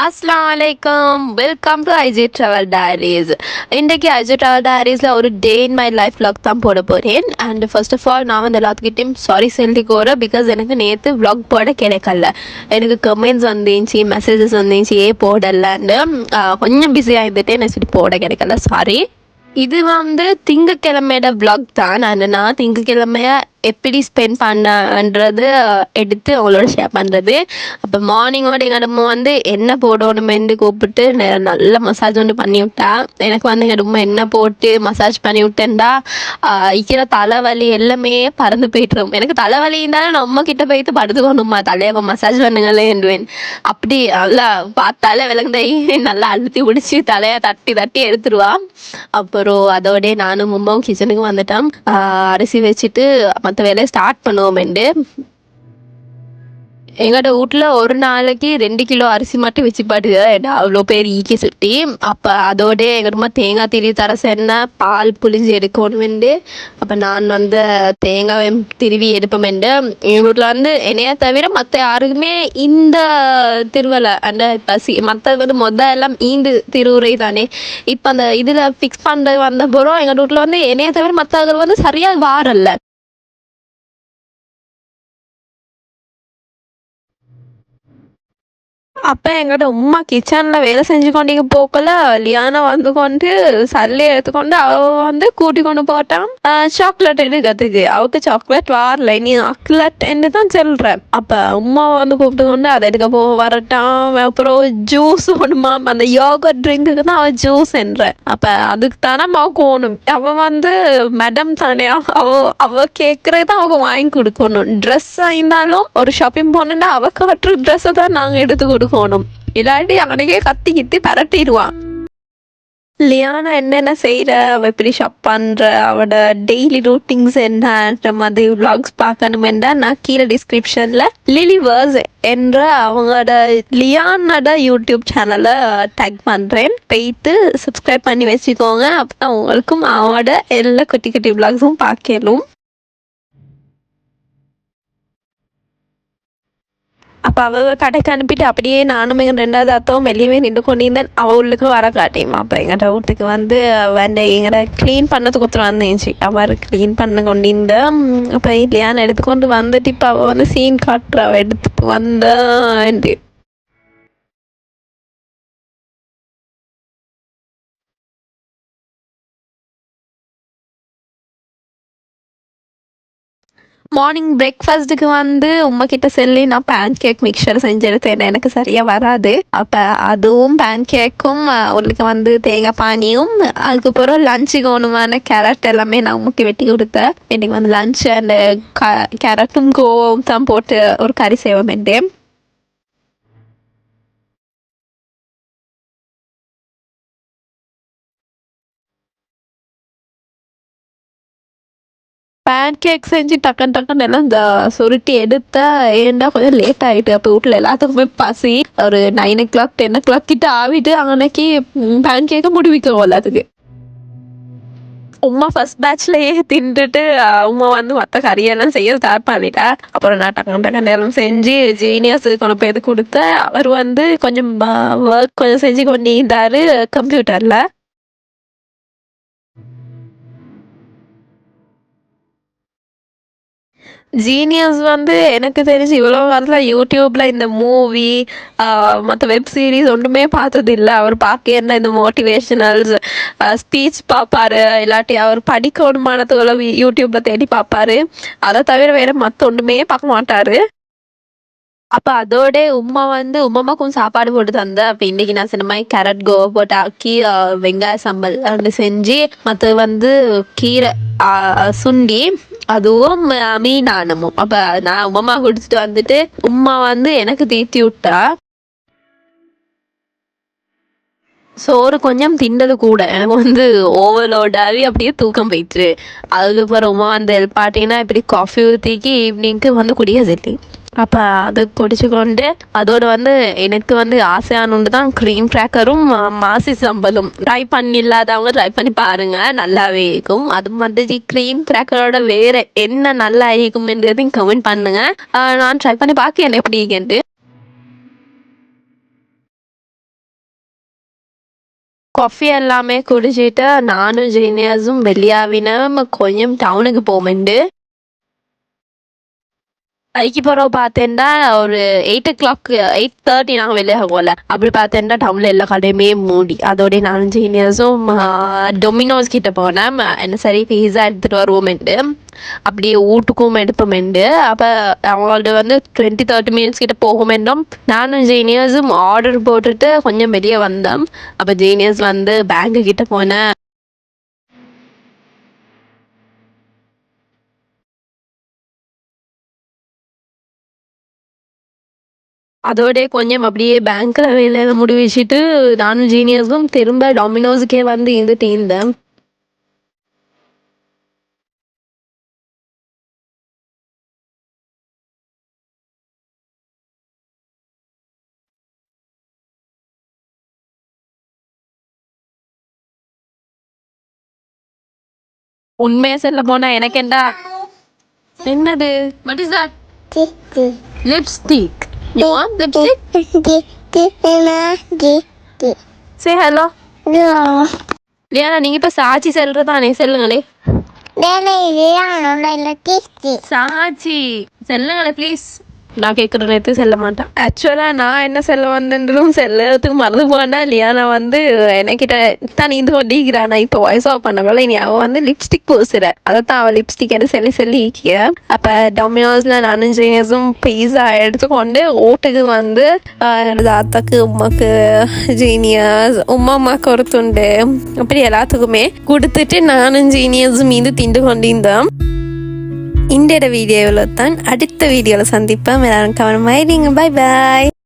அஸ்ஸலாமு அலைக்கும். Welcome to IG travel diaries. இன்றைக்கு ஐஜி ட்ராவல் டைரீஸில் ஒரு டே இன் மை லைஃப் vlog தான் போட போகிறேன். அண்ட் ஃபர்ஸ்ட் ஆஃப் ஆல் நான் வந்து எல்லாத்துக்கிட்டையும் சாரி சொல்லிக்கோறேன். பிகாஸ் எனக்கு நேற்று vlog போட கிடைக்கல. எனக்கு கமெண்ட்ஸ் வந்துச்சு, மெசேஜஸ் வந்துச்சு, ஏன் போடலன்னு கொஞ்சம் பிஸியாக இருந்துட்டு எனக்கு போட கிடைக்கல. சாரி. இது வந்து திங்கக்கிழமையோட vlog தான். நான் திங்கக்கிழமைய எப்படி ஸ்பெண்ட் பண்ணன்றது எடுத்து அவங்களோட ஷேர் பண்ணுறது. அப்போ மார்னிங்கோட எங்கள் அம்மா வந்து என்ன போடணுமென்று கூப்பிட்டு நல்ல மசாஜ் ஒன்று பண்ணி விட்டா. எனக்கு வந்து எங்கள் அம்மா என்ன போட்டு மசாஜ் பண்ணி விட்டேன்டா இருக்கிற தலைவலி எல்லாமே பறந்து போய்ட்டுரும். எனக்கு தலைவலி இருந்தாலும் நான் அம்மா கிட்ட போயிட்டு படுத்துக்கணுமா, தலையை மசாஜ் பண்ணுங்களேன்டுவேன். அப்படி நல்லா பார்த்தாலே விளங்குதை நல்லா அழுத்தி பிடிச்சி தலையை தட்டி தட்டி எடுத்துருவா. அப்புறம் அதோடய நானும் அம்மாவும் கிச்சனுக்கு வந்துட்டோம். அரிசி வச்சுட்டு மற்ற வேலையை ஸ்டார்ட் பண்ணுவோமெண்டு. எங்களோட வீட்டில் ஒரு நாளைக்கு 2 கிலோ அரிசி மட்டும் வச்சு பாட்டுது. ஏன்னா அவ்வளோ பேர் ஈக்கி சுட்டி. அப்போ அதோட எங்கள் தேங்காய் திரி தர சொன்ன பால் புளிஞ்சு எடுக்கணுமெண்டு. அப்போ நான் வந்து தேங்காய் திருவி எடுப்போமெண்டு. எங்கள் வீட்டில் வந்து என்னைய தவிர மற்ற யாருக்குமே இந்த திருவலை அந்த பசி மற்றது வந்து எல்லாம் ஈண்டு திருவுரை தானே. இப்போ அந்த இதில் ஃபிக்ஸ் பண்ணுறது வந்த போகிறோம். எங்கள் வீட்டில் வந்து என்னைய தவிர மற்றவர்கள் வந்து சரியாக வாரல்ல. அப்போ எங்கள்கிட்ட உம்மா கிச்சனில் வேலை செஞ்சு கொண்டிங்க போக்கல லியானா வந்து கொண்டு சல்லி எடுத்துக்கொண்டு அவ வந்து கூட்டி கொண்டு போட்டான் சாக்லேட் எடுக்கிறதுக்கு. அவருக்கு சாக்லேட் வரல, நீ சாக்லேட் என்று தான் சொல்கிறேன். அப்போ உம்மா வந்து கூப்பிட்டு கொண்டு அதை எடுக்க போ வரட்டான். அப்புறம் ஜூஸ் ஒன்றுமா அந்த யோகட் ட்ரிங்க்குக்கு தான் அவள் ஜூஸ் என்றேன். அப்போ அதுக்கு தானே அவள் போகணும். அவள் வந்து மேடம் தானே, அவ கேட்குறது தான் அவங்க வாங்கி கொடுக்கணும். ட்ரெஸ் ஆயிருந்தாலும் ஒரு ஷாப்பிங் போனோன்னா அவள் காட்டுற ட்ரெஸ்ஸை தான் நாங்கள் எடுத்து கொடுக்கணும். இல்லாட்டி அவனுக்கே கத்தி கித்தி பரட்டிடுவான். லியானா என்னென்ன செய்கிற, அவள் எப்படி ஷாப் பண்ணுற, அவட டெய்லி ரூட்டிங்ஸ் என்னன்ற மாதிரி விளாக்ஸ் பார்க்கணுமெண்டா நான் கீழே டிஸ்கிரிப்ஷனில் லிலிவர்ஸ் என்ற அவங்களோட லியானோட யூடியூப் சேனலை டேக் பண்ணுறேன். போயிட்டு சப்ஸ்கிரைப் பண்ணி வச்சுக்கோங்க. அப்போ உங்களுக்கும் அவனோட எல்லா குட்டி குட்டி விளாக்ஸும் பார்க்கலும். அப்போ அவள் கடைக்கு அனுப்பிட்டு அப்படியே நானும் எங்கள் 2வது அத்தவும் வெளியவே நின்று கொண்டிருந்தேன். அவள் உள்ளுக்கு வர காட்டியும். அப்போ எங்கள்கிட்ட வீட்டுக்கு வந்து வேண்ட எங்களை க்ளீன் பண்ணதுக்கு ஒருத்தர் வந்துச்சு. அவர் க்ளீன் பண்ண கொண்டிருந்த அப்போ இல்லையான்னு எடுத்துக்கொண்டு வந்துட்டு இப்போ அவள் வந்து சீன் காட்டுற அவள் எடுத்துட்டு வந்தான்ட்டு. மார்னிங் பிரேக்ஃபாஸ்ட்டுக்கு வந்து உங்ககிட்ட சொல்லி நான் பேன் கேக் மிக்சர் செஞ்செடுத்தேன். எனக்கு சரியாக வராது. அப்போ அதுவும் பேன் கேக்கும் உங்களுக்கு வந்து தேங்காய் பானியும் அதுக்கப்புறம் லஞ்சுக்கு ஒன்றுமான கேரட் எல்லாமே நான் உமக்கு வெட்டி கொடுத்தேன். எனக்கு வந்து லஞ்ச் அந்த கேரட்டும் கோவும் தான் போட்டு ஒரு கறி செய்வோம். பேன் கேக் செஞ்சு டக்குன்னு டக்குன்னு எல்லாம் இந்த சுருட்டி எடுத்தா ஏன்டா கொஞ்சம் லேட் ஆகிட்டு. அப்போ வீட்டில் எல்லாத்துக்குமே பசி. ஒரு 9 o'clock 10 o'clock கிட்ட ஆகிட்டு அன்னைக்கு பேன் கேக்கை முடிவிக்கிறோம் எல்லாத்துக்கு. உமா ஃபர்ஸ்ட் பேட்ச்லேயே தின்ட்டுட்டு உமா வந்து மற்ற கறியெல்லாம் செய்ய ஸ்டார்ட் பண்ணிட்டா. அப்புறம் நான் டக்கு டக்கு நேரம் செஞ்சு ஜீனியஸ் கொண்டு போய் கொடுத்தேன். அவர் வந்து கொஞ்சம் ஒர்க் கொஞ்சம் செஞ்சு கொண்டு இருந்தார் கம்ப்யூட்டரில். ஜீனியஸ் வந்து எனக்கு தெரிஞ்சு இவ்வளோ காலத்தில் யூடியூப்பில் இந்த மூவி மற்ற வெப் சீரிஸ் ஒன்றுமே பார்த்ததில்லை. அவர் பார்க்க என்ன இந்த மோட்டிவேஷனல்ஸ் ஸ்பீச் பார்ப்பாரு, இல்லாட்டி அவர் படிக்கணுமானதுக்குள்ள யூடியூப்பில் தேடி பார்ப்பாரு. அதை தவிர வேறு மற்ற ஒன்றுமே பார்க்க மாட்டார். அப்போ அதோட உம்மா வந்து உம்மாக்கும் சாப்பாடு போட்டு தந்த. அப்போ இன்னைக்கு நான் சொன்ன மாதிரி கேரட் கோவா போட்டு ஆக்கி வெங்காய சம்பல் அப்படி செஞ்சு மற்ற வந்து கீரை சுண்டி அதுவும் மீன் ஆனமும். அப்போ நான் உம்மா குடிச்சிட்டு வந்துட்டு உம்மா வந்து எனக்கு தீத்தி விட்டா. சோறு கொஞ்சம் திண்டது கூட எனக்கு வந்து ஓவலோடாகி அப்படியே தூக்கம் போயிட்டு. அதுக்கப்புறம் உமா வந்து பார்த்தீங்கன்னா இப்படி காஃபி ஊற்றிக்கி ஈவினிங்க்கு வந்து குடிக்க சொல்லி. அப்போ அது குடிச்சு கொண்டு அதோட வந்து எனக்கு வந்து ஆசையானு தான் க்ரீம் கிராக்கரும் மாசி சம்பலும். ட்ரை பண்ணி இல்லாதவங்க ட்ரை பண்ணி பாருங்க, நல்லாவே இருக்கும். அது மாதிரி க்ரீம் கிராக்கரோட வேற என்ன நல்லா இருக்கும்ன்றதையும் கமெண்ட் பண்ணுங்க. நான் ட்ரை பண்ணி பார்க்க என்ன எப்படி இருக்குன்ட்டு. காஃபி எல்லாமே குடிச்சிட்டு நானும் ஜீனியஸும் வெளியாவினோம். கொஞ்சம் டவுனுக்கு போமெண்டு. அதுக்கு பிறகு பார்த்தேன்டா ஒரு 8 o'clock 8:30 நாங்கள் வெளியே போகல. அப்படி பார்த்தேன்டா டவுனில் எல்லா கடையுமே மூடி. அதோடய நானும் ஜீனியஸும் டொமினோஸ் கிட்ட போனேன். என்ன சரி பீஸா எடுத்துகிட்டு வருவோமெண்டு. அப்படியே வீட்டுக்கும் எடுப்போமெண்டு. அப்போ அவங்கள்ட்ட வந்து 20-30 minutes கிட்ட போகுமெண்டோம். நானும் ஜீனியஸும் ஆர்டர் போட்டுட்டு கொஞ்சம் வெளியே வந்தோம். அப்போ ஜீனியஸ் வந்து பேங்க்கு கிட்ட போனேன். அதோடயே கொஞ்சம் அப்படியே பேங்க்ல வேலையை முடிவச்சுட்டு நானும் ஜீனியஸும் திரும்ப டொமினோஸுக்கே வந்து இருந்துட்டு இருந்தேன். உண்மையா சொல்ல போனா எனக்கு என்ன என்னது what is that lipstick you want lipstick say hello Liana நீங்க இப்ப சாட்சி செல்றதானே செல்லுங்களே சாட்சி செல்லுங்களே ப்ளீஸ் நான் கேட்குற நேரத்து செல்ல மாட்டேன். ஆக்சுவலாக நான் என்ன செல்ல வந்தேன்றதும் செல்லறதுக்கு மறந்து போனா இல்லையா நான் வந்து என்கிட்ட தான் நீந்து கொண்டிருக்கிறான். நான் இப்போ வாய்ஸ் ஆஃப் பண்ணக்குள்ள இனி அவள் வந்து லிப்ஸ்டிக் பூசுற அதைத்தான் அவள் லிப்ஸ்டிக் எடுத்து சொல்லி அப்போ டொமினோஸில் நானும் ஜீனியஸும் பீஸா எடுத்துக்கொண்டு ஓட்டுக்கு வந்து எனது அத்தாக்கு உமாக்கு ஜீனியஸ் அம்மாவுக்கு ஒரு துண்டு அப்படி எல்லாத்துக்குமே கொடுத்துட்டு நானும் ஜீனியஸும் மீது திண்டு கொண்டிருந்தோம். இந்த வீடியோவில் தான் அடுத்த வீடியோவில் சந்திப்பேன். எல்லாரும் கவனமாயிருங்க. பாய் பாய்.